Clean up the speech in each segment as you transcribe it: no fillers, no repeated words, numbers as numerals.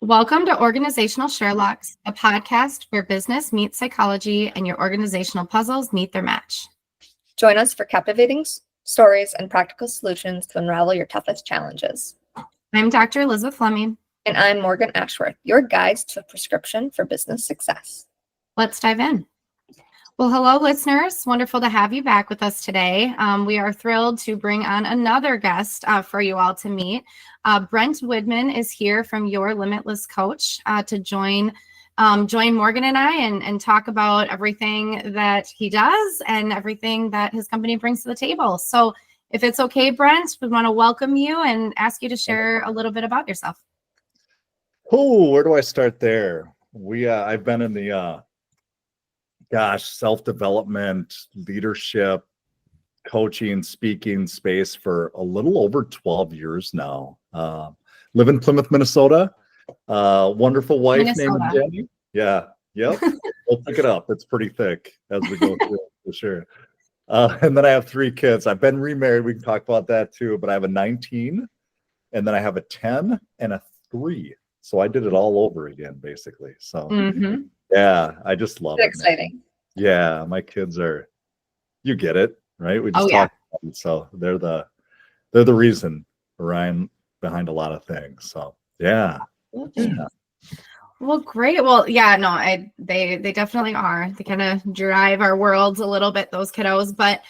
Welcome to Organizational Sherlocks, a podcast where business meets psychology and your organizational puzzles meet their match. Join us for captivating stories and practical solutions to unravel your toughest challenges. I'm Dr. Elizabeth Fleming. And I'm Morgan Ashworth, your guides to a prescription for business success. Let's dive in. Well, hello, listeners. Wonderful to have you back with us today. We are thrilled to bring on another guest for you all to meet. Brent Widman is here from Your Limitless Coach to join Morgan and I and talk about everything that he does and everything that his company brings to the table. So if it's okay, Brent, we want to welcome you and ask you to share a little bit about yourself. Oh, where do I start there? I've been in the self-development, leadership, coaching, speaking space for a little over 12 years now. Live in Plymouth, Minnesota. Wonderful wife named Jenny. Yeah. Yep. We'll pick it up. It's pretty thick as we go through it, for sure. And then I have 3 kids. I've been remarried. We can talk about that too, but I have a 19 and then I have a 10 and a 3. So I did it all over again, basically. So yeah, I just love it. Exciting. Yeah, my kids you get it, right? We just talk about it. So they're the reason behind a lot of things. So yeah. Well, great. Well, yeah, no, they definitely are. They kind of drive our worlds a little bit, those kiddos, but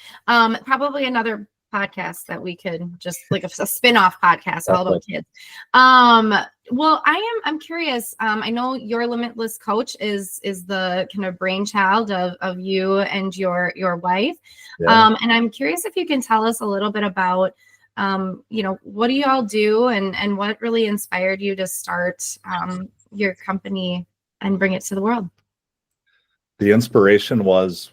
probably another podcast that we could just like a spin-off podcast all about kids. Well, I'm curious. I know Your Limitless Coach is the kind of brainchild of you and your wife. Yeah. And I'm curious if you can tell us a little bit about what do you all do and what really inspired you to start your company and bring it to the world? The inspiration was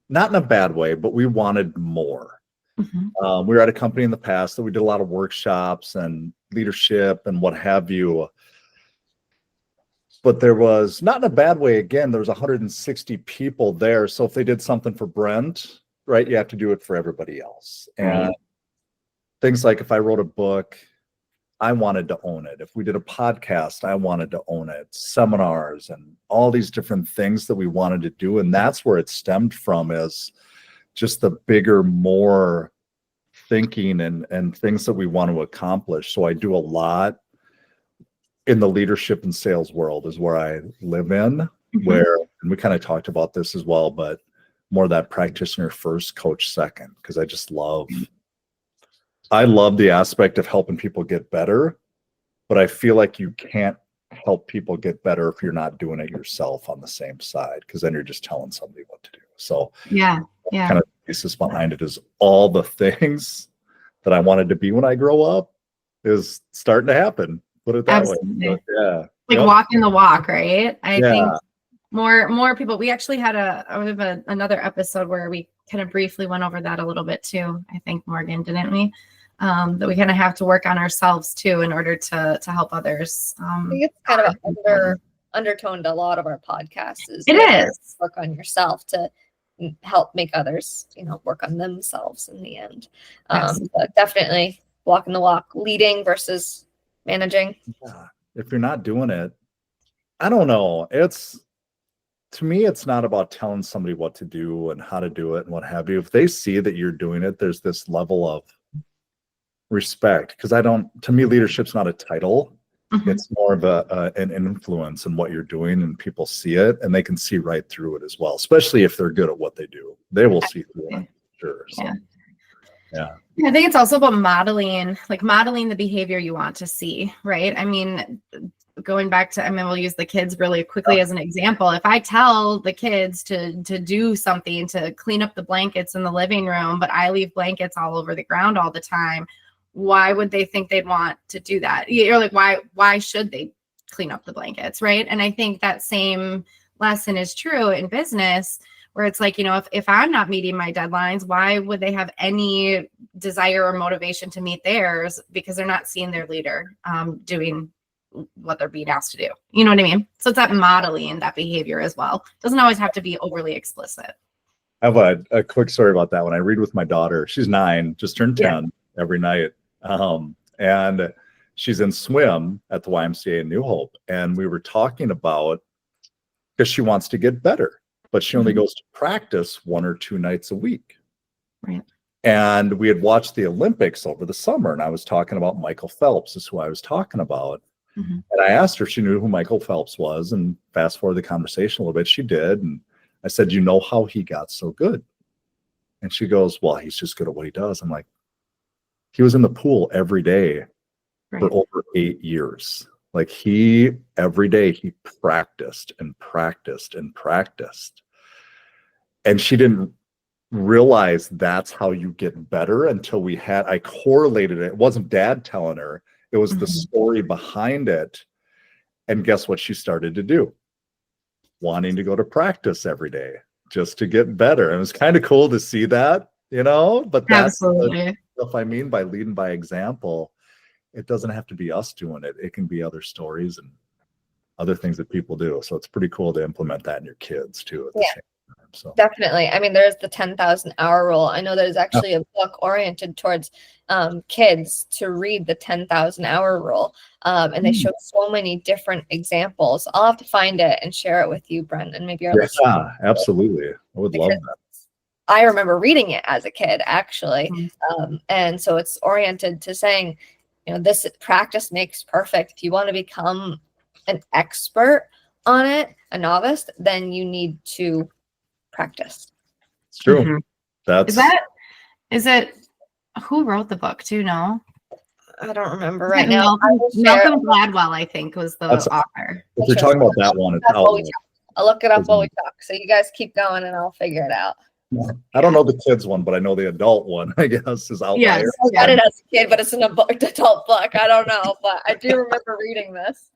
not in a bad way, but we wanted more. We were at a company in the past that we did a lot of workshops and leadership and what have you. But there was, not in a bad way, again, there was 160 people there. So if they did something for Brent, right, you have to do it for everybody else. And things like if I wrote a book, I wanted to own it. If we did a podcast, I wanted to own it. Seminars and all these different things that we wanted to do. And that's where it stemmed from, is just the bigger, more thinking and things that we want to accomplish. So I do a lot in the leadership and sales world is where I live in, and we kind of talked about this as well, but more that practitioner first, coach second, because I love the aspect of helping people get better, but I feel like you can't help people get better if you're not doing it yourself on the same side, because then you're just telling somebody what to do. So yeah. Kind of the basis behind it is all the things that I wanted to be when I grow up is starting to happen. Put it that way. But, yeah. Like walking the walk, right? I think more people. We actually had another episode where we kind of briefly went over that a little bit too. I think, Morgan, didn't we? That we kind of have to work on ourselves too in order to help others. I think it's kind of undertoned a lot of our podcasts. It is work on yourself to help make others, work on themselves in the end. But definitely walking the walk, leading versus managing. Yeah. If you're not doing it, I don't know. To me, it's not about telling somebody what to do and how to do it and what have you. If they see that you're doing it, there's this level of respect, because to me, leadership's not a title. It's more of an influence in what you're doing, and people see it and they can see right through it as well, especially if they're good at what they do. They will see through it, sure. So, yeah. I think it's also about modeling the behavior you want to see, right? I mean, going back to, we'll use the kids really quickly as an example. If I tell the kids to do something, to clean up the blankets in the living room, but I leave blankets all over the ground all the time, why would they think they'd want to do that? You're like, why should they clean up the blankets, right? And I think that same lesson is true in business, where it's like, if I'm not meeting my deadlines, why would they have any desire or motivation to meet theirs? Because they're not seeing their leader doing what they're being asked to do. You know what I mean? So it's that modeling that behavior as well. It doesn't always have to be overly explicit. I have a quick story about that. When I read with my daughter, she's 9, just turned 10 every night. And she's in swim at the YMCA in New Hope. And we were talking about, because she wants to get better, but she only goes to practice 1 or 2 nights a week. Right. And we had watched the Olympics over the summer, and I was talking about Michael Phelps is who I was talking about. And I asked her if she knew who Michael Phelps was, and fast forward the conversation a little bit, she did. And I said, you know how he got so good? And she goes, well, he's just good at what he does. I'm like, he was in the pool every day for over 8 years. Like every day he practiced and practiced and practiced. And she didn't realize that's how you get better until I correlated it. It wasn't dad telling her, it was the story behind it. And guess what she started to do? Wanting to go to practice every day just to get better. And it was kind of cool to see that, but that's the stuff I mean by leading by example. It doesn't have to be us doing it. It can be other stories and other things that people do. So it's pretty cool to implement that in your kids too at the same time. So definitely. I mean, there's the 10,000 hour rule. I know there's actually a book oriented towards kids to read the 10,000 hour rule. And they show so many different examples. I'll have to find it and share it with you, Brent, and maybe our listeners. Yeah, absolutely. I would love that. I remember reading it as a kid, actually. And so it's oriented to saying, this practice makes perfect. If you want to become an expert on it, a novice, then you need to practice. It's true. Is it who wrote the book? Do you know? I don't remember right now. Malcolm Gladwell, I think, was the author. If you're talking about that one, I'll look it up while we talk. So you guys keep going and I'll figure it out. I don't know the kids one, but I know the adult one, I guess, is Outlier. Yes, I got it as a kid, but it's an adult book. I don't know, but I do remember reading this.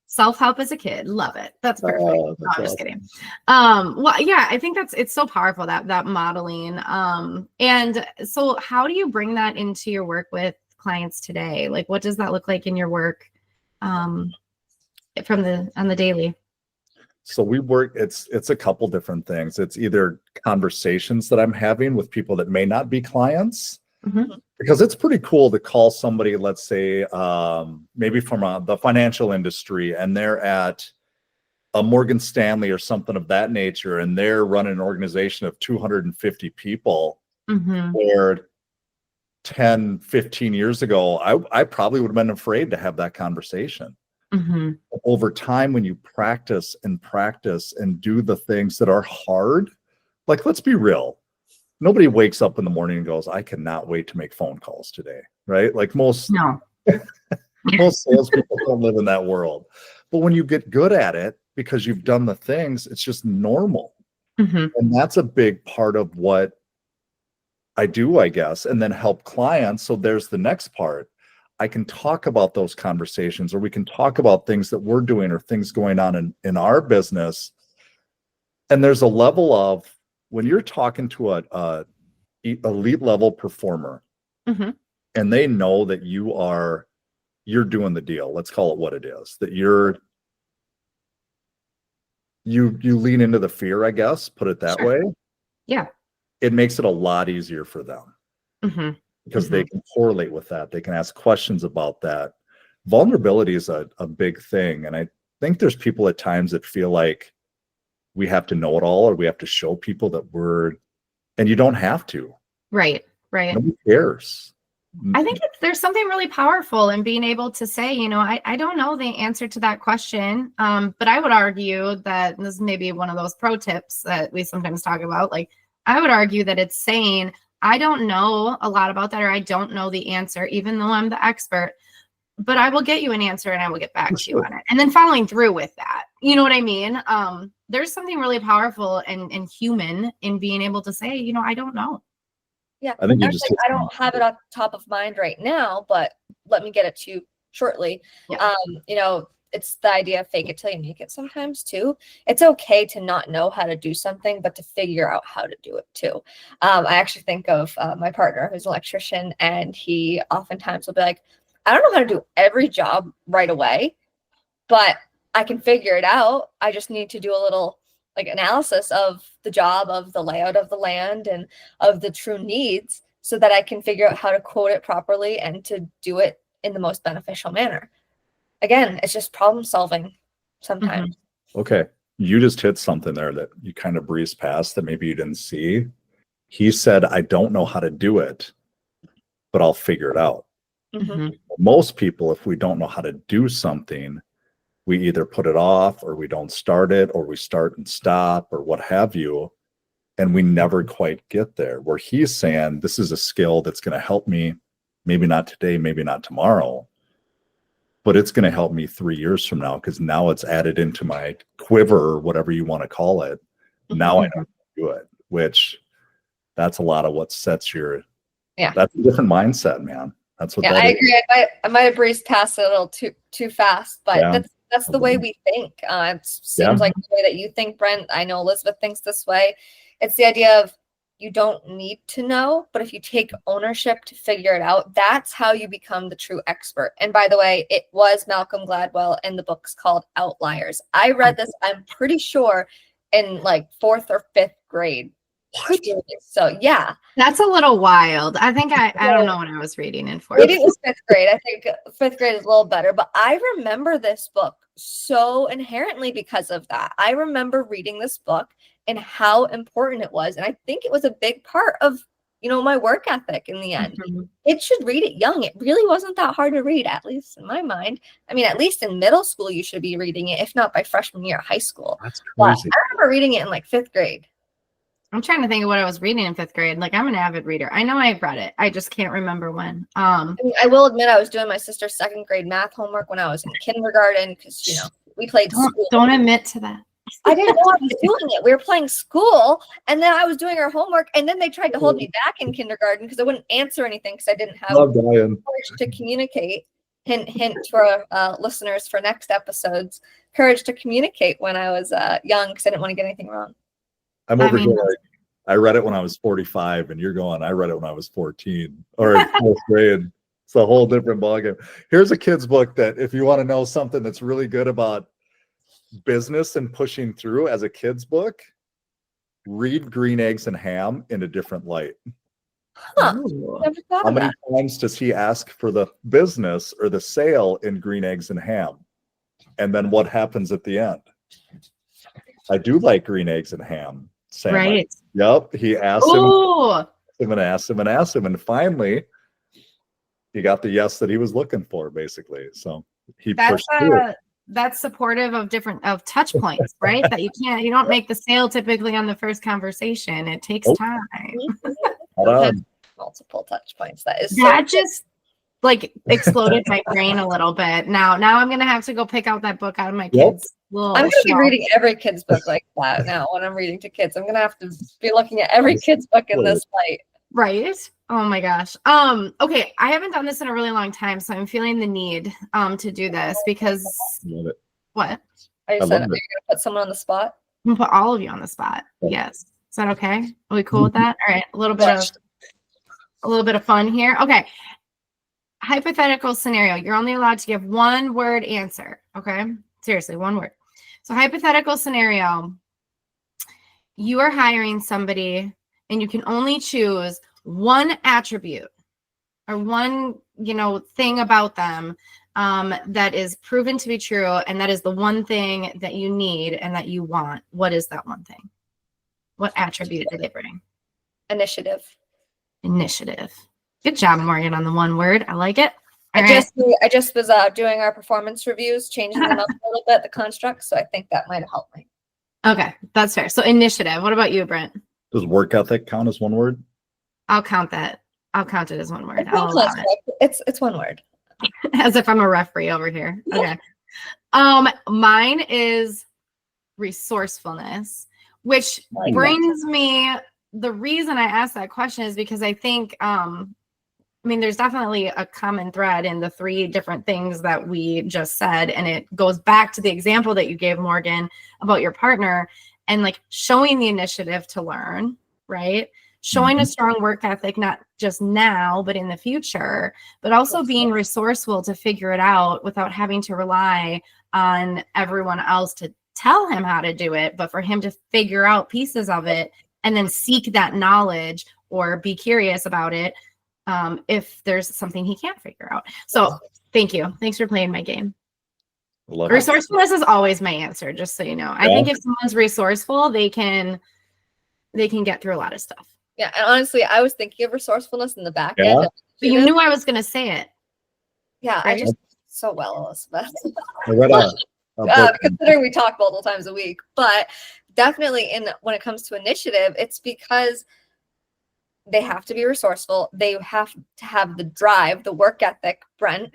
Self-help as a kid. Love it. That's perfect. No, I'm just kidding. Well, yeah, I think it's so powerful, that modeling. And so how do you bring that into your work with clients today? Like, what does that look like in your work on the daily? So we work, it's a couple different things. It's either conversations that I'm having with people that may not be clients, because it's pretty cool to call somebody, let's say, maybe from the financial industry, and they're at a Morgan Stanley or something of that nature, and they're running an organization of 250 people, where 10, 15 years ago, I probably would have been afraid to have that conversation. Over time, when you practice and do the things that are hard, like, let's be real, nobody wakes up in the morning and goes, I cannot wait to make phone calls today, right? Like most salespeople don't live in that world. But when you get good at it, because you've done the things, it's just normal. And that's a big part of what I do, I guess, and then help clients. So there's the next part. I can talk about those conversations, or we can talk about things that we're doing or things going on in our business. And there's a level of, when you're talking to a elite level performer, and they know that you're doing the deal, let's call it what it is, that you lean into the fear, I guess, put it that way. Yeah. It makes it a lot easier for them. Because they can correlate with that. They can ask questions about that. Vulnerability is a big thing. And I think there's people at times that feel like we have to know it all, or we have to show people that and you don't have to. Right. Nobody cares. I think there's something really powerful in being able to say, I don't know the answer to that question. But I would argue that this may be one of those pro tips that we sometimes talk about. Like, I would argue that it's saying, I don't know a lot about that, or I don't know the answer, even though I'm the expert, but I will get you an answer and I will get back to you on it. And then following through with that, you know what I mean? There's something really powerful and human in being able to say, I don't know. Yeah. I think I don't have it on top of mind right now, but let me get it to you shortly. Yeah. It's the idea of fake it till you make it sometimes too. It's okay to not know how to do something, but to figure out how to do it too. I actually think of my partner who's an electrician, and he oftentimes will be like, I don't know how to do every job right away, but I can figure it out. I just need to do a little analysis of the job, of the layout of the land, and of the true needs, so that I can figure out how to quote it properly and to do it in the most beneficial manner. Again, it's just problem solving sometimes. Okay. You just hit something there that you kind of breezed past that maybe you didn't see. He said, I don't know how to do it, but I'll figure it out. Most people, if we don't know how to do something, we either put it off or we don't start it, or we start and stop or what have you. And we never quite get there, where he's saying, this is a skill that's going to help me, maybe not today, maybe not tomorrow, but it's going to help me 3 years from now, because now it's added into my quiver, or whatever you want to call it. Now I know how to do it, which that's a lot of what sets your, that's a different mindset, man. That's what that I is. agree. I might have breezed past it a little too fast, but that's the way we think. It seems like the way that you think, Brent. I know Elizabeth thinks this way. It's the idea of you don't need to know, but if you take ownership to figure it out, that's how you become the true expert. And by the way, it was Malcolm Gladwell, and the book's called Outliers. I read this, I'm pretty sure, in like 4th or 5th grade. What? So yeah, that's a little wild. I think I don't know when I was reading in 4th. Maybe it was 5th grade. I think 5th grade is a little better, but I remember this book so inherently because of that. I remember reading this book and how important it was, and I think it was a big part of, you know, my work ethic in the end. It should read it young. It really wasn't that hard to read, at least in my mind. I mean, at least in middle school, you should be reading it, if not by freshman year of high school. That's crazy. But I remember reading it in like 5th grade. I'm trying to think of what I was reading in 5th grade. Like, I'm an avid reader. I know I've read it. I just can't remember when. I mean, I will admit I was doing my sister's 2nd grade math homework when I was in kindergarten, because, you know, we played school. Don't admit to that. I didn't know I was doing it. We were playing school, and then I was doing our homework, and then they tried to hold me back in kindergarten because I wouldn't answer anything because I didn't have courage to communicate. Hint for listeners for next episodes, courage to communicate when I was young, because I didn't want to get anything wrong. I'm over here like, I read it when I was 45, and you're going, I read it when I was 14 or in 4th grade. It's a whole different ballgame. Here's a kid's book that if you want to know something that's really good about business and pushing through as a kid's book, read Green Eggs and Ham in a different light. Never thought How of many that. times does he ask for the business or the sale in Green Eggs and Ham? And then what happens at the end? I do like green eggs and ham. Sam, right. Yep. He asked him and asked him and asked him. And finally, he got the yes that he was looking for, basically. So he pushed through it. That's supportive of touch points, right? That you don't make the sale typically on the first conversation. It takes time. Multiple touch points. That just like exploded my brain a little bit. Now I'm gonna have to go pick out that book out of my kids. I'm gonna be reading every kid's book like that now. When I'm reading to kids, I'm gonna have to be looking at every kid's book in this light. Right. Oh my gosh. Okay. I haven't done this in a really long time, so I'm feeling the need to do this because what? I said, are you gonna put someone on the spot? I'm gonna put all of you on the spot. Yes. Is that okay? Are we cool with that? All right. A little bit of fun here. Okay. Hypothetical scenario. You're only allowed to give one word answer. Okay. Seriously, one word. So hypothetical scenario. You are hiring somebody and you can only choose one attribute or one, thing about them that is proven to be true. And that is the one thing that you need and that you want. What is that one thing? What attribute do they bring? Initiative. Good job, Morgan, on the one word. I like it. I just was doing our performance reviews, changing them up a little bit, the constructs. So I think that might have helped me. Okay, that's fair. So initiative. What about you, Brent? Does work ethic count as one word? I'll count that. I'll count it as one word. It's one word. As if I'm a referee over here. Okay. Mine is resourcefulness, which brings me. The reason I asked that question is because I think, there's definitely a common thread in the 3 different things that we just said. And it goes back to the example that you gave, Morgan, about your partner and like showing the initiative to learn, right? Showing a strong work ethic, not just now, but in the future, but also being resourceful to figure it out without having to rely on everyone else to tell him how to do it, but for him to figure out pieces of it and then seek that knowledge or be curious about it if there's something he can't figure out. So thank you. Thanks for playing my game. Resourcefulness is always my answer, just so you know. I think if someone's resourceful, they can get through a lot of stuff. Yeah, and honestly, I was thinking of resourcefulness in the back end. But you knew I was going to say it. Yeah, right? I just so well, Elizabeth. I read a book. Considering we talk multiple times a week, but definitely when it comes to initiative, it's because they have to be resourceful. They have to have the drive, the work ethic, Brent,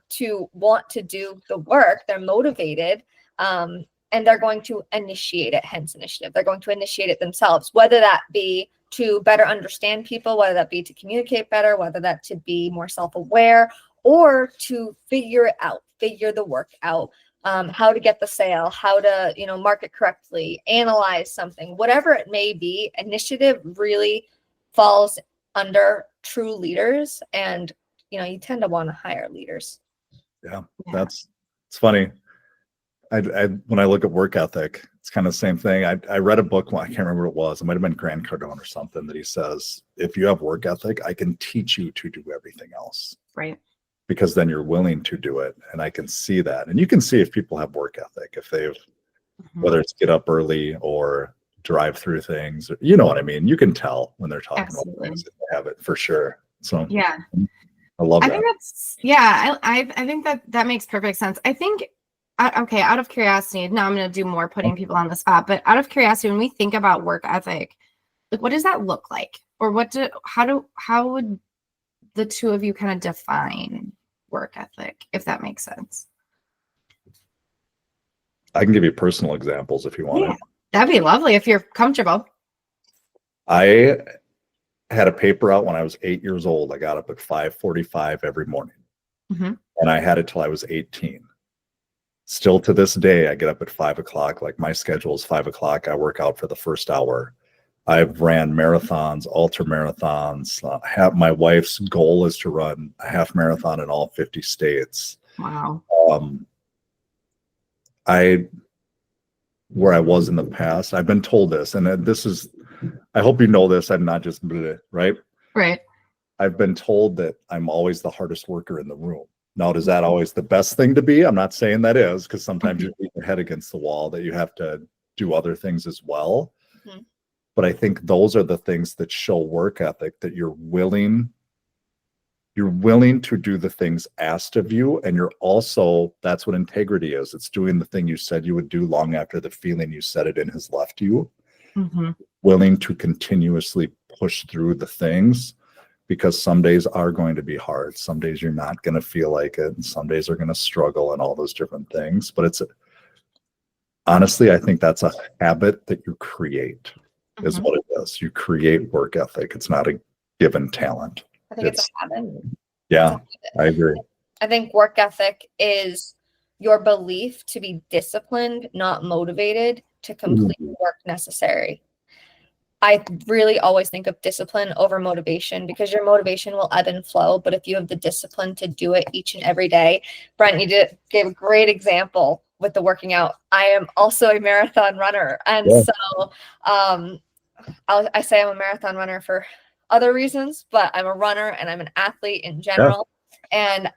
to want to do the work. They're motivated, and they're going to initiate it, hence initiative. They're going to initiate it themselves, whether that be to better understand people, whether that be to communicate better, whether that to be more self-aware, or to figure it out, figure the work out, how to get the sale, how to, market correctly, analyze something, whatever it may be. Initiative really falls under true leaders, and you tend to want to hire leaders. Yeah, it's funny. I when I look at work ethic, it's kind of the same thing. I read a book, I can't remember what it was. It might have been Grant Cardone or something, that he says, if you have work ethic, I can teach you to do everything else. Right. Because then you're willing to do it. And I can see that. And you can see if people have work ethic, if they've, whether it's get up early or drive through things, you know what I mean? You can tell when they're talking about things that they have it for sure. So yeah, I love that. I think I think that makes perfect sense. I think, okay, out of curiosity, now I'm going to do more putting people on the spot, but out of curiosity, when we think about work ethic, like what does that look like? Or how would the two of you kind of define work ethic, if that makes sense? I can give you personal examples if you want. Yeah, that'd be lovely if you're comfortable. I had a paper out when I was 8 years old. I got up at 5:45 every morning, and I had it till I was 18. Still to this day, I get up at 5 o'clock. Like my schedule is 5 o'clock. I work out for the first hour. I've ran marathons, ultra marathons. My wife's goal is to run a half marathon in all 50 states. Wow. Where I was in the past, I've been told this, and this is, I hope you know this. I'm not just bleh, right. I've been told that I'm always the hardest worker in the room. Now, is that always the best thing to be? I'm not saying that is, because sometimes you beat your head against the wall, that you have to do other things as well. But I think those are the things that show work ethic, that you're willing to do the things asked of you. And you're also, that's what integrity is. It's doing the thing you said you would do long after the feeling you said it in has left you. Willing to continuously push through the things, because some days are going to be hard. Some days you're not going to feel like it. And some days are going to struggle and all those different things. But honestly, I think that's a habit that you create. Is what it is. You create work ethic. It's not a given talent. I think it's a habit. Yeah, I agree. I think work ethic is your belief to be disciplined, not motivated, to complete work necessary. I really always think of discipline over motivation, because your motivation will ebb and flow. But if you have the discipline to do it each and every day, Brent, you gave a great example with the working out. I am also a marathon runner. And so I say I'm a marathon runner for other reasons, but I'm a runner and I'm an athlete in general. And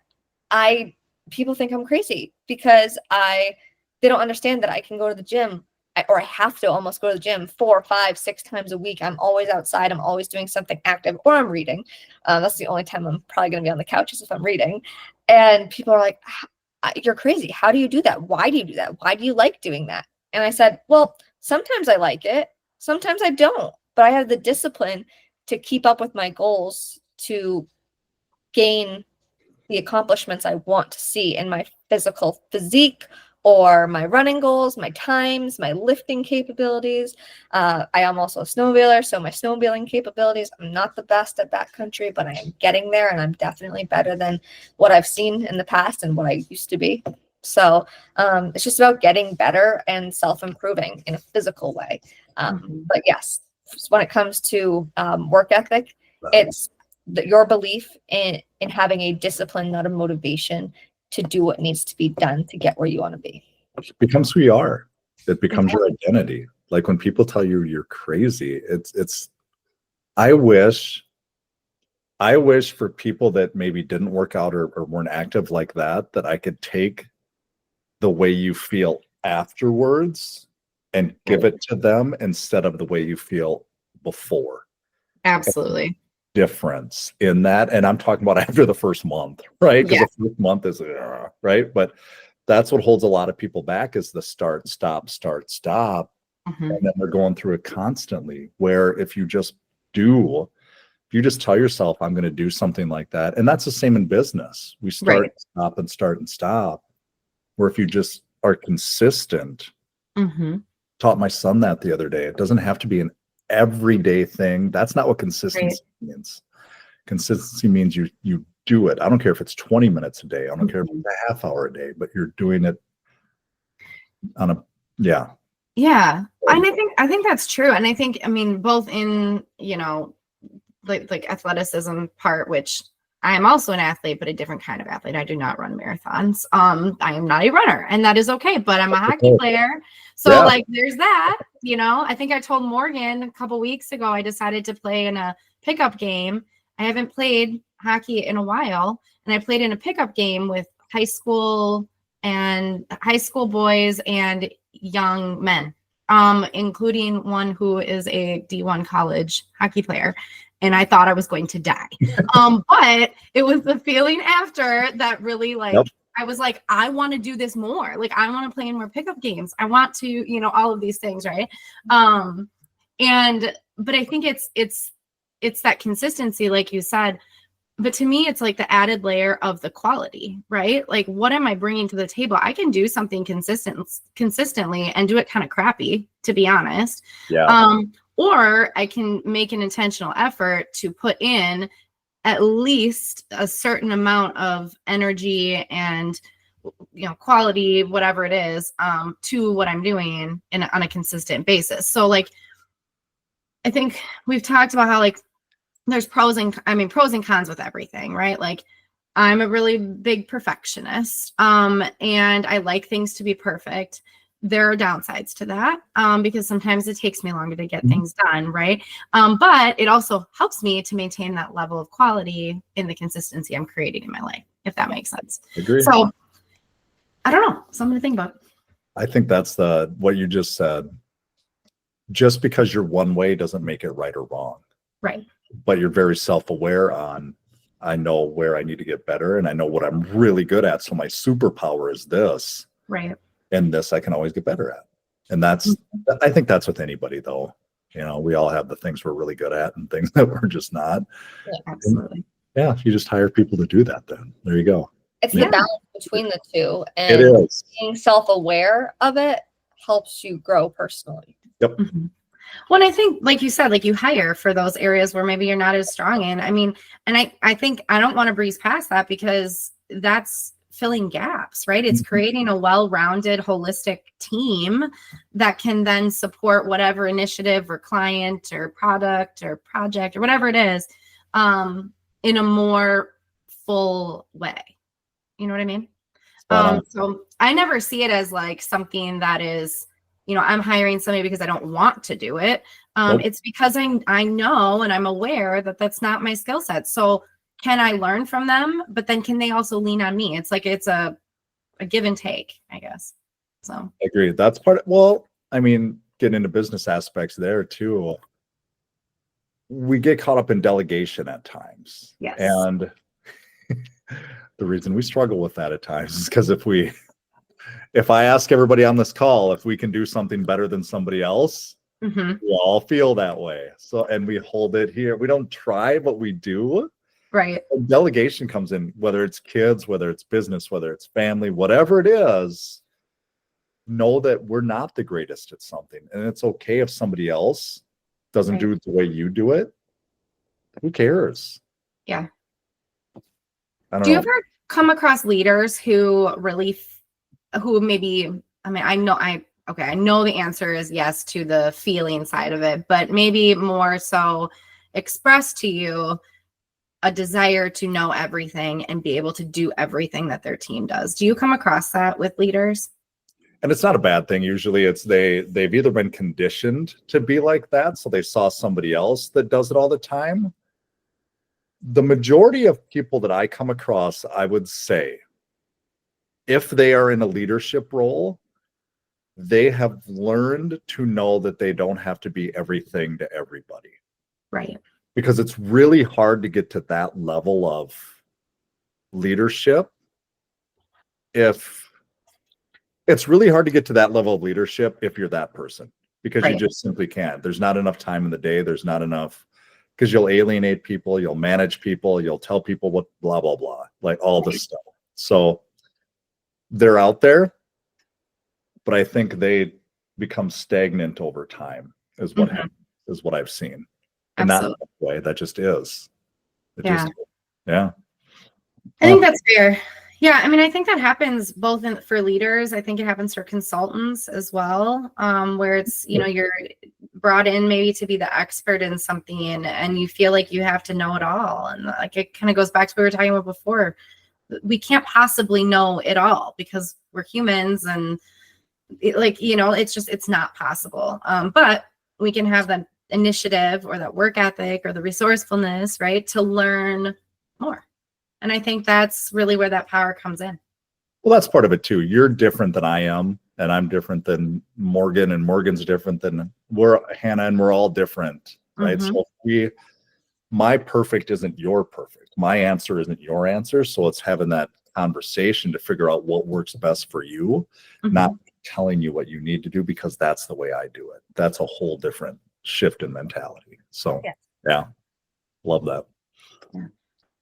people think I'm crazy because they don't understand that I can go to the gym, or I have to almost go to the gym 4, 5, 6 times a week. I'm always outside. I'm always doing something active, or I'm reading. That's the only time I'm probably going to be on the couch, is if I'm reading. And people are like, you're crazy. How do you do that? Why do you do that? Why do you like doing that? And I said, well, sometimes I like it. Sometimes I don't, but I have the discipline to keep up with my goals, to gain the accomplishments I want to see in my physical physique, or my running goals, my times, my lifting capabilities. I am also a snowmobiler, so my snowmobiling capabilities, I'm not the best at backcountry, but I am getting there, and I'm definitely better than what I've seen in the past and what I used to be. So it's just about getting better and self-improving in a physical way. But yes, when it comes to work ethic, it's your belief in having a discipline, not a motivation, to do what needs to be done to get where you want to be. It becomes who you are. It becomes your identity. Like when people tell you you're crazy, I wish I wish for people that maybe didn't work out or weren't active like that, that I could take the way you feel afterwards and give it to them instead of the way you feel before. Absolutely. Difference in that. And I'm talking about after the first month, right? Because the first month is, right? But that's what holds a lot of people back is the start, stop. And then they're going through it constantly, where if you just tell yourself, I'm going to do something like that. And that's the same in business. We start, stop, and start and stop. Where if you just are consistent, taught my son that the other day. It doesn't have to be an everyday thing. That's not what consistency means. Consistency means you do it. I don't care if it's 20 minutes a day. I don't care if it's a half hour a day, but you're doing it on a, Yeah. And I think that's true. And I think, I mean, both in, you know, like athleticism part, which I am also an athlete, but a different kind of athlete. I do not run marathons. I am not a runner, and that is okay, but I'm a hockey player. So like there's that, you know. I think I told Morgan a couple weeks ago I decided to play in a pickup game. I haven't played hockey in a while, and I played in a pickup game with high school boys and young men, including one who is a D1 college hockey player. And I thought I was going to die. But it was the feeling after that really I was like, I want to do this more. Like, I want to play in more pickup games. I want to, you know, all of these things. Right. But I think it's that consistency, like you said. But to me, it's like the added layer of the quality, right? Like, what am I bringing to the table? I can do something consistently and do it kind of crappy, to be honest. Or I can make an intentional effort to put in at least a certain amount of energy and, you know, quality, whatever it is, to what I'm doing on a consistent basis. So like, I think we've talked about how like there's pros and cons with everything, right? Like I'm a really big perfectionist, and I like things to be perfect. There are downsides to that, because sometimes it takes me longer to get things done, right? But it also helps me to maintain that level of quality in the consistency I'm creating in my life, if that makes sense. Agree. So I don't know, something to think about. I think that's what you just said. Just because you're one way doesn't make it right or wrong. Right. But you're very self-aware I know where I need to get better, and I know what I'm really good at. So my superpower is this. Right. And this I can always get better at. And I think that's with anybody though. You know, we all have the things we're really good at and things that we're just not. Yeah, absolutely. And, you just hire people to do that then. There you go. It's the balance between the two. And it is. Being self-aware of it helps you grow personally. Yep. Mm-hmm. Well, I think, like you said, like you hire for those areas where maybe you're not as strong in. I mean, and I think I don't want to breeze past that because that's filling gaps, right? It's creating a well-rounded, holistic team that can then support whatever initiative or client or product or project or whatever it is, in a more full way. You know what I mean? So I never see it as like something that is, you know, I'm hiring somebody because I don't want to do it. It's because I know and I'm aware that that's not my skill set. So can I learn from them? But then can they also lean on me? It's like it's a give and take, I guess. So I agree. That's getting into business aspects there too. We get caught up in delegation at times. Yes. And the reason we struggle with that at times is because if I ask everybody on this call if we can do something better than somebody else, we all feel that way. So, and we hold it here. We don't try, but we do. Right. And delegation comes in, whether it's kids, whether it's business, whether it's family, whatever it is, know that we're not the greatest at something. And it's okay if somebody else doesn't do it the way you do it. Who cares? Yeah. Do you ever come across leaders who maybe, I know the answer is yes to the feeling side of it, but maybe more so express to you a desire to know everything and be able to do everything that their team does. Do you come across that with leaders? And it's not a bad thing. Usually it's they've either been conditioned to be like that, so they saw somebody else that does it all the time, the majority of people that I come across, I would say, if they are in a leadership role, they have learned to know that they don't have to be everything to everybody. Right. Because it's really hard to get to that level of leadership. If it's really hard to get to that level of leadership if you're that person, because you just simply can't. There's not enough time in the day. There's not enough, because you'll alienate people, you'll manage people, you'll tell people what blah, blah, blah, like all this stuff. So they're out there, but I think they become stagnant over time is what happens, is what I've seen. And not in that way, that just is. It just, I think that's fair. Yeah, I mean, I think that happens both for leaders. I think it happens for consultants as well, where it's, you know, you're brought in maybe to be the expert in something, and you feel like you have to know it all. And like, it kind of goes back to what we were talking about before. We can't possibly know it all because we're humans, and it's not possible. But we can have that initiative or that work ethic or the resourcefulness, right, to learn more. And I think that's really where that power comes in. Well, that's part of it too. You're different than I am, and I'm different than Morgan, and Morgan's different than Hannah, and we're all different, right? So my perfect isn't your perfect. My answer isn't your answer. So it's having that conversation to figure out what works best for you, not telling you what you need to do because that's the way I do it. That's a whole different shift in mentality. So love that.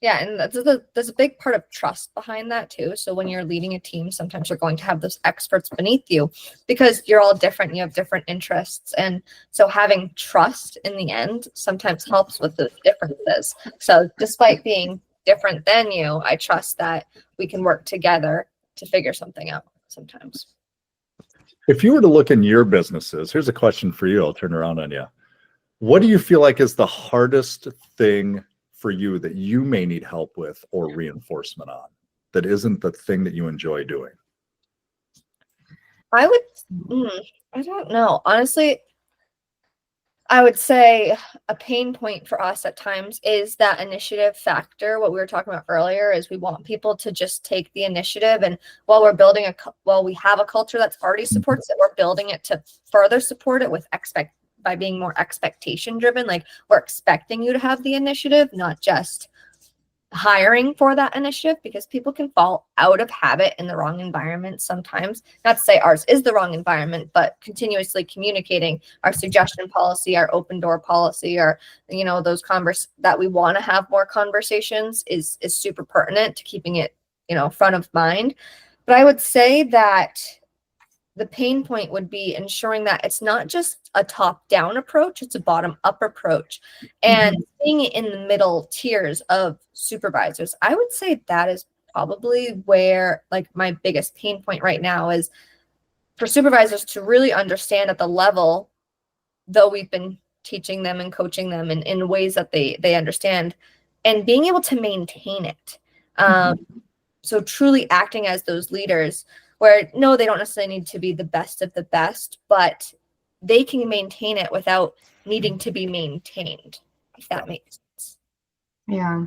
Yeah, and there's a big part of trust behind that too. So when you're leading a team, sometimes you're going to have those experts beneath you because you're all different. You have different interests. And so having trust in the end sometimes helps with the differences. So despite being different than you, I trust that we can work together to figure something out sometimes. If you were to look in your businesses, here's a question for you. I'll turn around on you. What do you feel like is the hardest thing for you that you may need help with or reinforcement on that isn't the thing that you enjoy doing? I don't know. Honestly, I would say a pain point for us at times is that initiative factor. What we were talking about earlier is we want people to just take the initiative. And while we have a culture that's already supports it, we're building it to further support it with by being more expectation driven. Like we're expecting you to have the initiative, not just hiring for that initiative, because people can fall out of habit in the wrong environment sometimes. Not to say ours is the wrong environment, but continuously communicating our suggestion policy, our open door policy, or those that we want to have more conversations is super pertinent to keeping it front of mind. But I would say that the pain point would be ensuring that it's not just a top-down approach, it's a bottom-up approach. And being in the middle tiers of supervisors, I would say that is probably where like my biggest pain point right now is for supervisors to really understand at the level, though we've been teaching them and coaching them in ways that they understand, and being able to maintain it. So truly acting as those leaders where, no, they don't necessarily need to be the best of the best, but they can maintain it without needing to be maintained, if that makes sense. Yeah.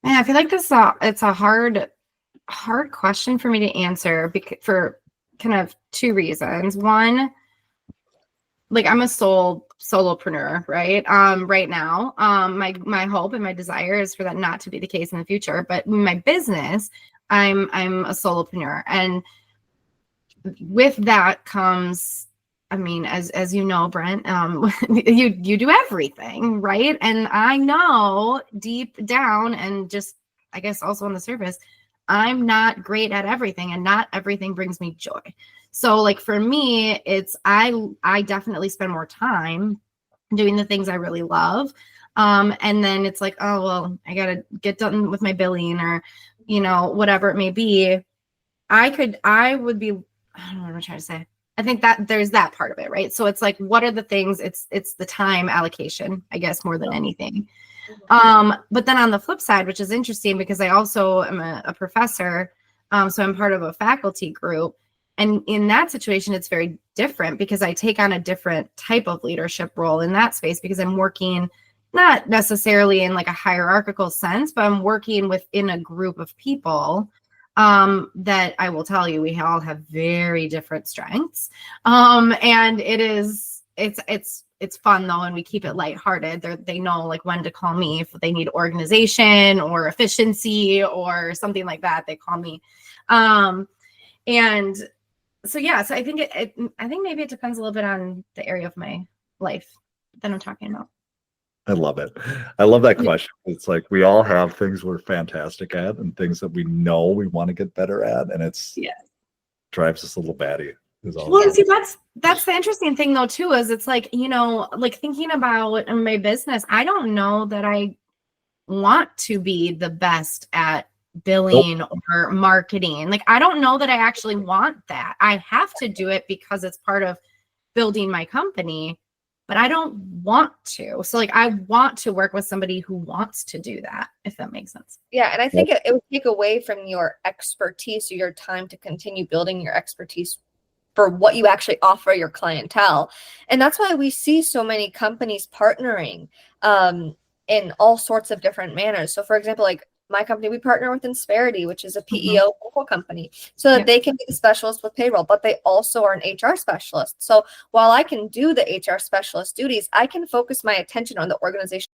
Man, I feel like it's a hard question for me to answer for kind of two reasons. One, like I'm a solopreneur, right? Right now, my hope and my desire is for that not to be the case in the future. But in my business, I'm a solopreneur, and with that comes, I mean, as you know, Brent, you do everything, right? And I know deep down, and just I guess also on the surface, I'm not great at everything, and not everything brings me joy. So like for me, it's I definitely spend more time doing the things I really love. And then it's like, oh, well, I got to get done with my billing or, whatever it may be. I would be, I don't know what I'm trying to say. I think that there's that part of it, right? So it's like, what are the things? It's the time allocation, I guess, more than anything. But then on the flip side, which is interesting because I also am a professor. So I'm part of a faculty group. And in that situation, it's very different because I take on a different type of leadership role in that space because I'm working not necessarily in like a hierarchical sense, but I'm working within a group of people that I will tell you, we all have very different strengths. And it's fun though, and we keep it lighthearted. They know like when to call me if they need organization or efficiency or something like that. They call me. And so yeah, so I think I think maybe it depends a little bit on the area of my life that I'm talking about. I love it. I love that question. It's like we all have things we're fantastic at and things that we know we want to get better at, and it's drives us a little batty. Well, see, that's the interesting thing though too, is it's like, you know, like thinking about my business, I don't know that I want to be the best at billing or marketing. Like, I don't know that I actually want that. I have to do it because it's part of building my company, but I don't want to. So like, I want to work with somebody who wants to do that, if that makes sense. Yeah. And I think it would take away from your expertise or your time to continue building your expertise for what you actually offer your clientele. And that's why we see so many companies partnering in all sorts of different manners. So for example, like my company, we partner with Insperity, which is a PEO local company, so that they can be the specialist with payroll, but they also are an HR specialist. So while I can do the HR specialist duties, I can focus my attention on the organization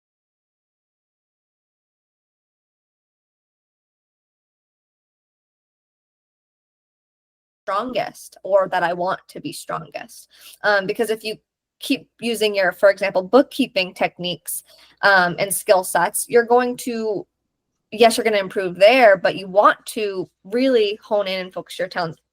strongest, or that I want to be strongest. Because if you keep using your, for example, bookkeeping techniques and skill sets, you're going to, yes, you're going to improve there, but you want to really hone in and focus your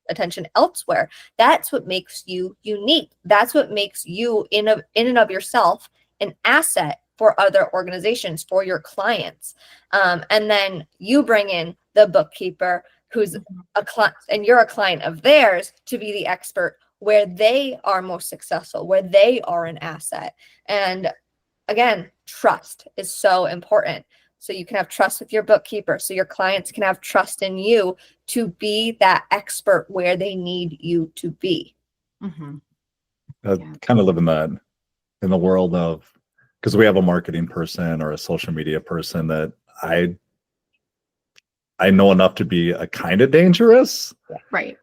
attention elsewhere. That's what makes you unique. That's what makes you in and of yourself an asset for other organizations, for your clients. And then you bring in the bookkeeper who's a client, and you're a client of theirs, to be the expert where they are most successful, where they are an asset. And again, trust is so important. So you can have trust with your bookkeeper, so your clients can have trust in you to be that expert where they need you to be. Kind of live in the world of, because we have a marketing person or a social media person that I know enough to be a kind of dangerous, right?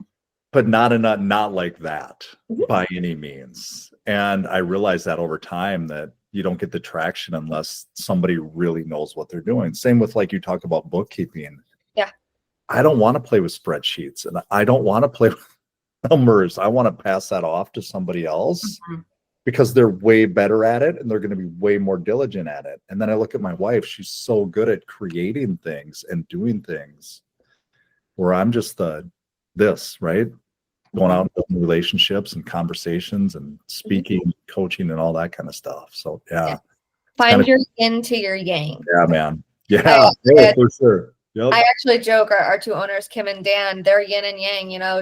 But not like that by any means. And I realized that over time that you don't get the traction unless somebody really knows what they're doing. Same with, like, you talk about bookkeeping. Yeah. I don't want to play with spreadsheets, and I don't want to play with numbers. I want to pass that off to somebody else because they're way better at it and they're going to be way more diligent at it. And then I look at my wife, she's so good at creating things and doing things where I'm just right? Going out and building relationships and conversations and speaking, coaching, and all that kind of stuff. So find your yin to your yang. Yeah, man. Yeah, for sure. Yep. I actually joke, our two owners, Kim and Dan, they're yin and yang. You know,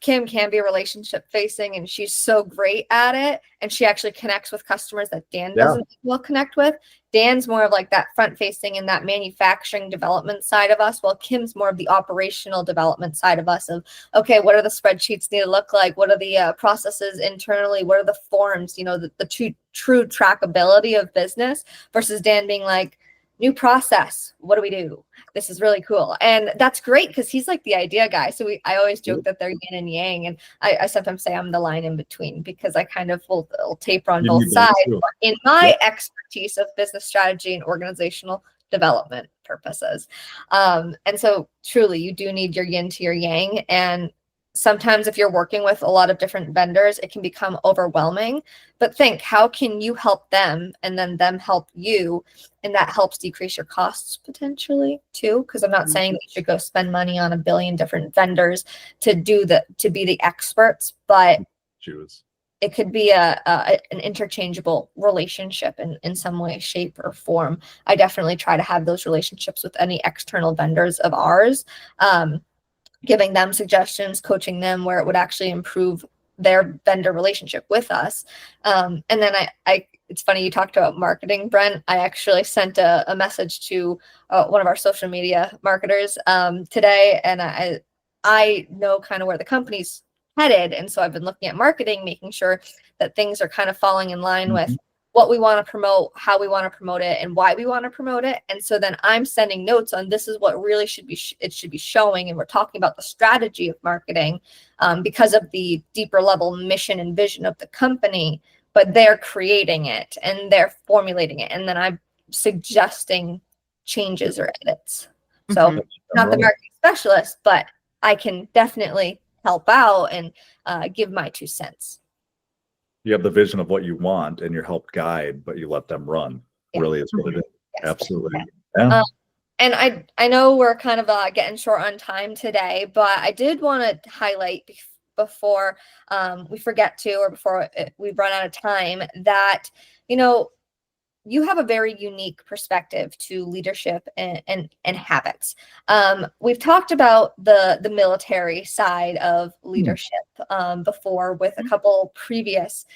Kim can be relationship facing, and she's so great at it, and she actually connects with customers that Dan doesn't well connect with. Dan's more of like that front facing and that manufacturing development side of us, while Kim's more of the operational development side of us, of, okay, what are the spreadsheets need to look like? What are the processes internally? What are the forms? You know, the true trackability of business, versus Dan being like, new process, what do we do? This is really cool. And that's great because he's like the idea guy. So I always joke that they're yin and yang. And I sometimes say I'm the line in between, because I kind of will taper on both sides in my expertise of business strategy and organizational development purposes. And so truly, you do need your yin to your yang. And sometimes if you're working with a lot of different vendors, it can become overwhelming. But think, how can you help them and then them help you? And that helps decrease your costs potentially too. Because I'm not saying that you should go spend money on a billion different vendors to be the experts, but it could be an interchangeable relationship in some way, shape, or form. I definitely try to have those relationships with any external vendors of ours. Giving them suggestions, coaching them where it would actually improve their vendor relationship with us. And then it's funny you talked about marketing, Brent. I actually sent a message to one of our social media marketers today, and I know kind of where the company's headed. And so I've been looking at marketing, making sure that things are kind of falling in line with what we want to promote, how we want to promote it, and why we want to promote it. And so then I'm sending notes on this is what really should be it should be showing, and we're talking about the strategy of marketing because of the deeper level mission and vision of the company. But they're creating it and they're formulating it, and then I'm suggesting changes or edits. So not the marketing specialist, but I can definitely help out and give my 2 cents. You have the vision of what you want and you're help guide, but you let them run. Really is what it is. Yes. Absolutely. Yeah. And I know we're kind of getting short on time today, but I did want to highlight before we forget to, or before we run out of time, that, you have a very unique perspective to leadership and habits. We've talked about the military side of leadership before with a couple previous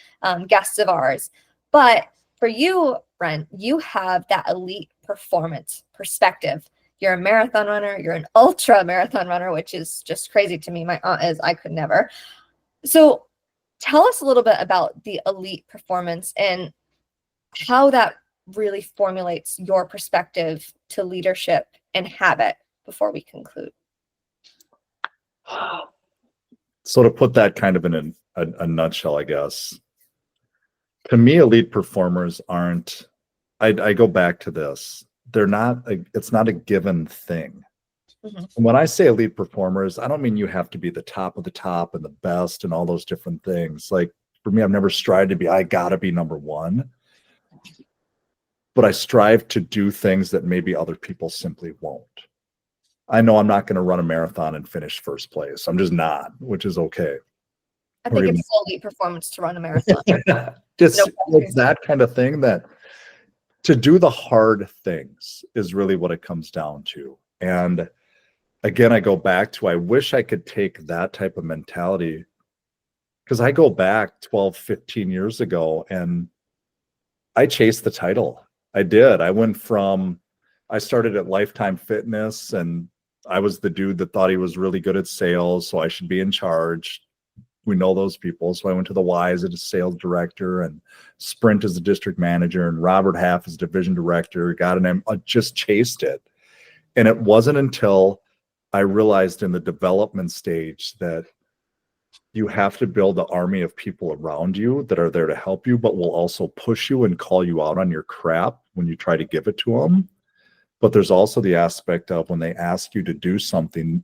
guests of ours. But for you, Brent, you have that elite performance perspective. You're a marathon runner. You're an ultra marathon runner, which is just crazy to me. My aunt is. I could never. So tell us a little bit about the elite performance and how that really formulates your perspective to leadership and habit before we conclude. So to put that kind of in a nutshell, I guess, to me, elite performers aren't, I go back to this. It's not a given thing. And when I say elite performers, I don't mean you have to be the top of the top and the best and all those different things. Like for me, I've never strived to be, I gotta be number one. But I strive to do things that maybe other people simply won't. I know I'm not going to run a marathon and finish first place. I'm just not, which is okay. I think it's elite performance to run a marathon. Just it's that kind of thing, that to do the hard things is really what it comes down to. And again, I go back to, I wish I could take that type of mentality, because I go back 12, 15 years ago and I chased the title. I did. I started at Lifetime Fitness, and I was the dude that thought he was really good at sales, so I should be in charge. We know those people. So I went to the Y's as a sales director, and Sprint as a district manager, and Robert Half as division director. I just chased it. And it wasn't until I realized in the development stage that you have to build an army of people around you that are there to help you, but will also push you and call you out on your crap when you try to give it to them. But there's also the aspect of when they ask you to do something,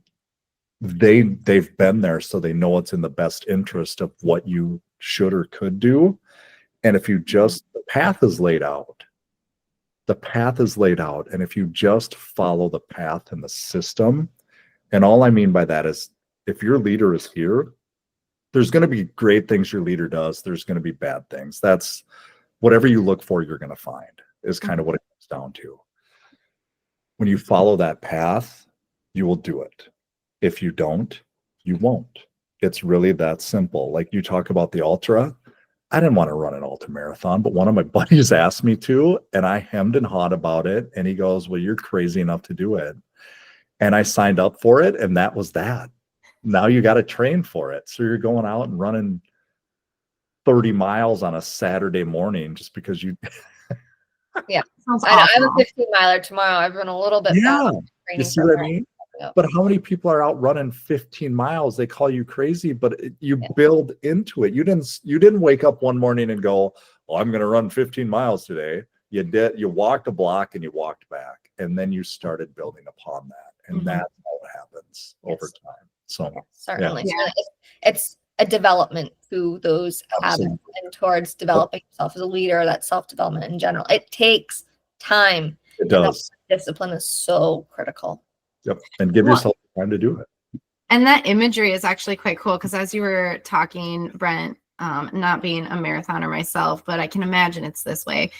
they've been there, so they know it's in the best interest of what you should or could do. And if you just, the path is laid out. And if you just follow the path and the system, and all I mean by that is, if your leader is here, there's going to be great things your leader does. There's going to be bad things. That's whatever you look for, you're going to find, is kind of what it comes down to. When you follow that path, you will do it. If you don't, you won't. It's really that simple. Like you talk about the ultra. I didn't want to run an ultra marathon, but one of my buddies asked me to, and I hemmed and hawed about it. And he goes, well, you're crazy enough to do it. And I signed up for it, and that was that. Now you got to train for it. So you're going out and running 30 miles on a Saturday morning just because you. Yeah. I'm a 15 miler tomorrow. I've run a little bit. Yeah. You see what I mean? Yeah. But how many people are out running 15 miles? They call you crazy, but you build into it. You didn't wake up one morning and go, oh, I'm going to run 15 miles today. You did. You walked a block and you walked back, and then you started building upon that. And that's how it happens over time. So certainly. It's a development to those habits and towards developing yourself as a leader, that self-development in general. It takes time. It does. Discipline is so critical. Yep. And give yourself time to do it. And that imagery is actually quite cool, because as you were talking, Brent, not being a marathoner myself, but I can imagine it's this way.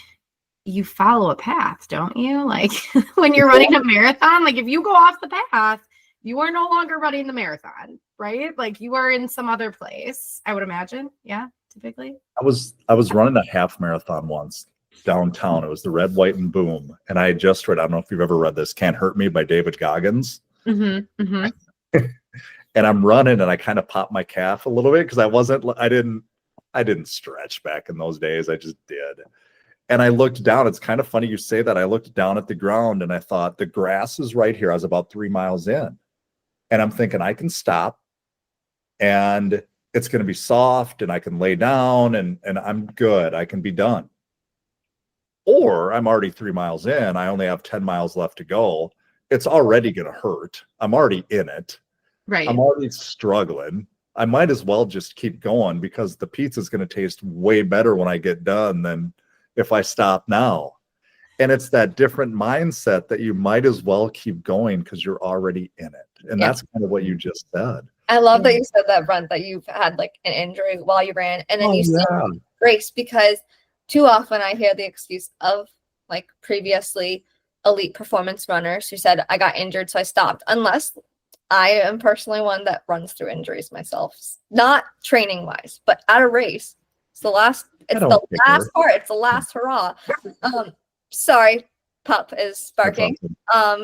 You follow a path, don't you? Like when you're running a marathon, like if you go off the path, you are no longer running the marathon, right? Like you are in some other place, I would imagine. Yeah, typically. I was running a half marathon once downtown. It was the Red, White, and Boom. And I had just read, I don't know if you've ever read this, Can't Hurt Me by David Goggins. And I'm running and I kind of popped my calf a little bit because I didn't stretch back in those days. I just did. And I looked down. It's kind of funny you say that. I looked down at the ground and I thought, the grass is right here. I was about 3 miles in. And I'm thinking, I can stop and it's going to be soft and I can lay down and I'm good. I can be done. Or I'm already 3 miles in. I only have 10 miles left to go. It's already going to hurt. I'm already in it. Right. I'm already struggling. I might as well just keep going because the pizza is going to taste way better when I get done than if I stop now. And it's that different mindset that you might as well keep going because you're already in it. And that's kind of what you just said. I love that you said that, Brent, that you've had like an injury while you ran and then you still race, because too often I hear the excuse of like previously elite performance runners who said, I got injured, so I stopped. Unless I am personally one that runs through injuries myself, not training wise, but at a race. It's the last part. It's the last hurrah. Sorry, Pup is barking.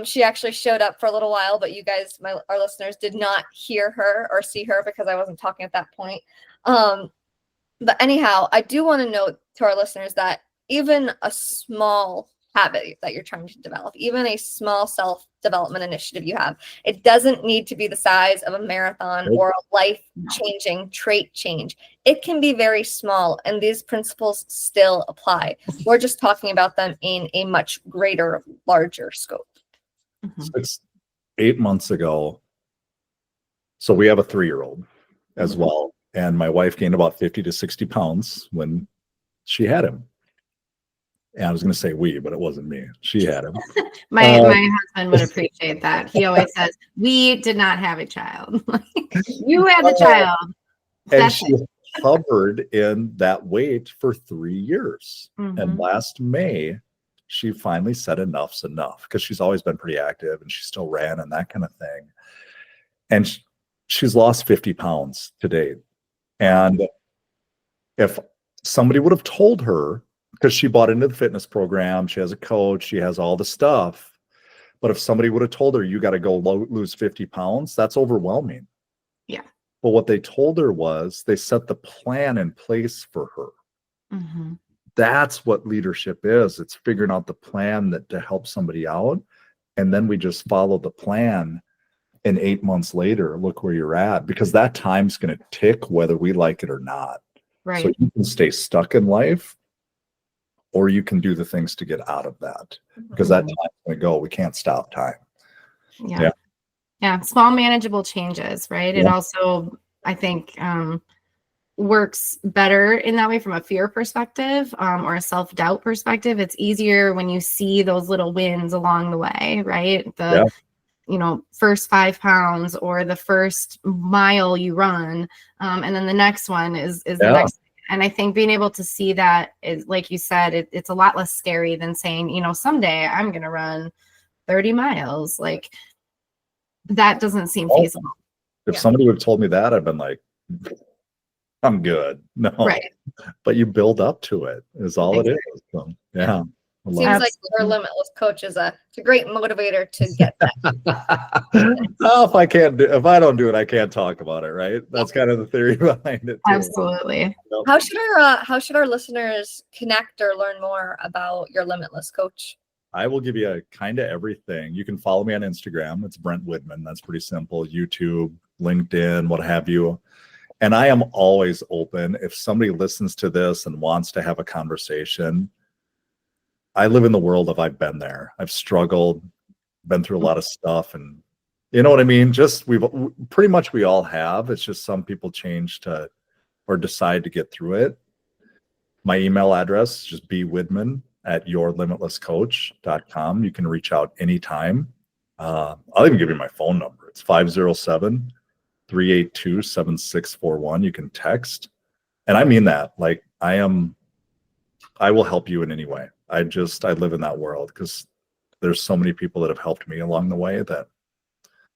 She actually showed up for a little while, but you guys, our listeners, did not hear her or see her because I wasn't talking at that point. But anyhow, I do want to note to our listeners that even a small habit that you're trying to develop, even a small self-development initiative you have, it doesn't need to be the size of a marathon or a life-changing trait change. It can be very small, and these principles still apply. We're just talking about them in a much greater, larger scope. 8 months ago, so we have a 3-year-old as well, and my wife gained about 50 to 60 pounds when she had him. And I was going to say we, but it wasn't me. She had him. My husband would appreciate that. He always says, we did not have a child. You had the child. And she hovered in that weight for 3 years. And last May, she finally said enough's enough, because she's always been pretty active and she still ran and that kind of thing. And she's lost 50 pounds to date. And if somebody would have told her, because she bought into the fitness program, she has a coach, she has all the stuff. But if somebody would have told her, you got to go lose 50 pounds, that's overwhelming. Yeah. But what they told her was they set the plan in place for her. That's what leadership is. It's figuring out the plan to help somebody out. And then we just follow the plan. And 8 months later, look where you're at, because that time's going to tick whether we like it or not. Right. So you can stay stuck in life, or you can do the things to get out of that, because that time's going to go. We can't stop time. Yeah. Small, manageable changes, right? It also, I think, works better in that way from a fear perspective, or a self-doubt perspective. It's easier when you see those little wins along the way, right? First 5 pounds or the first mile you run. And then the next one is the next. And I think being able to see that is, like you said, it's a lot less scary than saying, someday I'm going to run 30 miles. Like, that doesn't seem feasible. If somebody would have told me that, I've been like, I'm good. No, right. But you build up to it is all it is. So, Seems like Your Limitless Coach is a great motivator to get that. If I don't do it, I can't talk about it, right? That's kind of the theory behind it too. Absolutely. How should our listeners connect or learn more about Your Limitless Coach? I will give you a kind of everything. You can follow me on Instagram. It's Brent Widman. That's pretty simple. YouTube, LinkedIn, what have you. And I am always open. If somebody listens to this and wants to have a conversation, I live in the world of I've been there. I've struggled, been through a lot of stuff, and you know what I mean? We all have. It's just some people change or decide to get through it. My email address is just bwidman@yourlimitlesscoach.com. You can reach out anytime. I'll even give you my phone number. It's 507-382-7641. You can text. And I mean that. Like, I will help you in any way. I live in that world because there's so many people that have helped me along the way that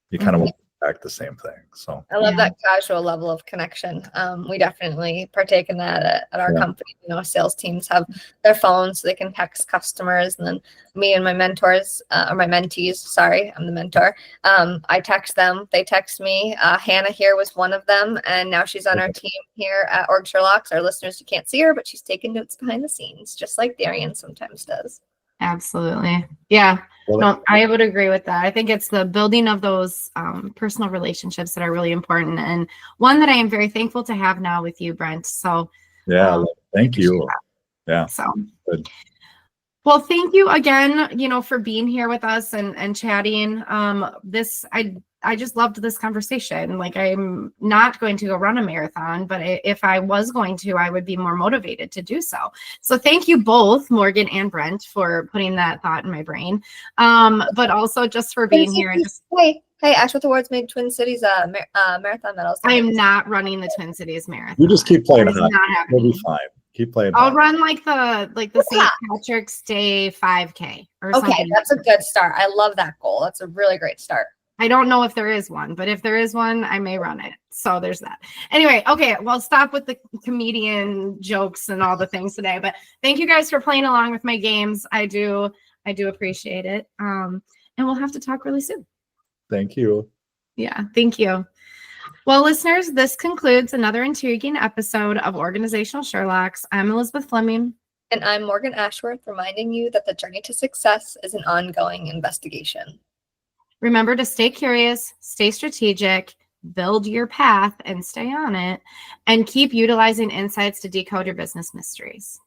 you kind of want to back the same thing. So I love that casual level of connection. We definitely partake in that at our company. You know, sales teams have their phones so they can text customers, and then me and my mentors, or my mentees, sorry, I'm the mentor. I text them, they text me. Hannah here was one of them, and now she's on our team here at Org Sherlocks. Our listeners, you can't see her, but she's taking notes behind the scenes, just like Darian sometimes does. Absolutely. Yeah. No, I would agree with that. I think it's the building of those personal relationships that are really important, and one that I am very thankful to have now with you, Brent. So thank you. Yeah. So good. Well, thank you again, for being here with us and chatting. I just loved this conversation. Like, I'm not going to go run a marathon, but if I was going to, I would be more motivated to do so. So thank you both, Morgan and Brent, for putting that thought in my brain. But also just for being here. And just, hey, Ashworth Awards made Twin Cities marathon medals. I am not running the Twin Cities marathon. You just keep playing hot. You'll be fine. Keep playing. I'll run like the St. Patrick's Day 5K or something. Okay, that's a good start. I love that goal. That's a really great start. I don't know if there is one, but if there is one, I may run it. So there's that. Anyway, okay, well, stop with the comedian jokes and all the things today. But thank you guys for playing along with my games. I do appreciate it. And we'll have to talk really soon. Thank you. Yeah, thank you. Well, listeners, this concludes another intriguing episode of Organizational Sherlocks. I'm Elizabeth Fleming. And I'm Morgan Ashworth, reminding you that the journey to success is an ongoing investigation. Remember to stay curious, stay strategic, build your path and stay on it, and keep utilizing insights to decode your business mysteries.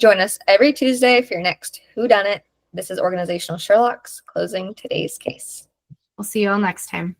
Join us every Tuesday for your next Whodunit. This is Organizational Sherlocks, closing today's case. We'll see you all next time.